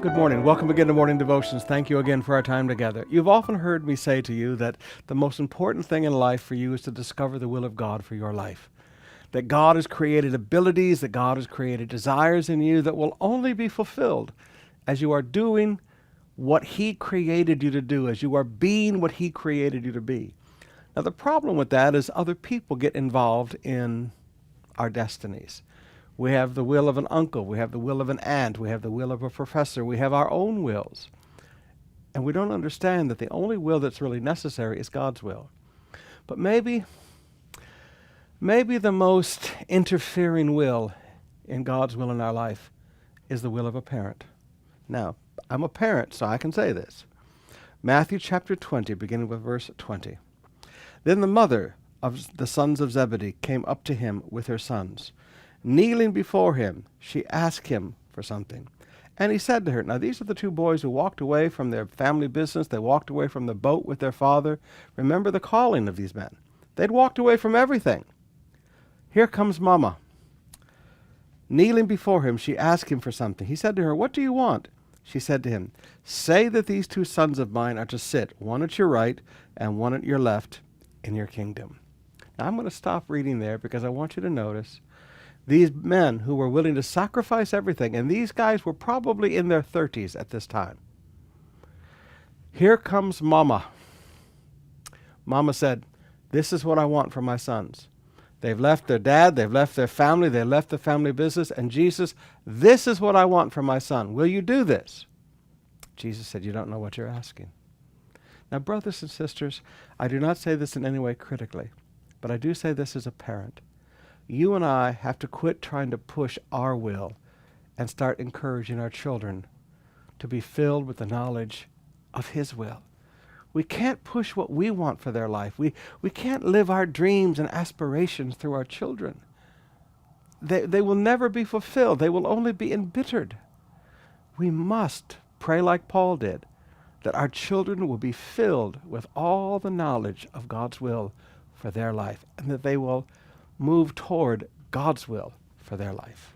Good morning. Welcome again to Morning Devotions. Thank you again for our time together. You've often heard me say to you that the most important thing in life for you is to discover the will of God for your life. That God has created abilities, that God has created desires in you that will only be fulfilled as you are doing what He created you to do, as you are being what He created you to be. Now, the problem with that is other people get involved in our destinies. We have the will of an uncle, we have the will of an aunt, we have the will of a professor, we have our own wills. And we don't understand that the only will that's really necessary is God's will. But maybe the most interfering will in God's will in our life is the will of a parent. Now, I'm a parent, so I can say this. Matthew chapter 20, beginning with verse 20. Then the mother of the sons of Zebedee came up to him with her sons. Kneeling before him, she asked him for something. And he said to her, now these are the two boys who walked away from their family business. They walked away from the boat with their father. Remember the calling of these men. They'd walked away from everything. Here comes Mama. Kneeling before him, she asked him for something. He said to her, what do you want? She said to him, say that these two sons of mine are to sit, one at your right and one at your left, in your kingdom. Now I'm going to stop reading there because I want you to notice these men who were willing to sacrifice everything, and these guys were probably in their 30s at this time. Here comes Mama. Mama said, this is what I want for my sons. They've left their dad, they've left their family, they left the family business, and Jesus, this is what I want for my son. Will you do this? Jesus said, you don't know what you're asking. Now, brothers and sisters, I do not say this in any way critically, but I do say this as a parent. You and I have to quit trying to push our will and start encouraging our children to be filled with the knowledge of His will. We can't push what we want for their life. We can't live our dreams and aspirations through our children. They will never be fulfilled. They will only be embittered. We must pray like Paul did, that our children will be filled with all the knowledge of God's will for their life, and that they will move toward God's will for their life.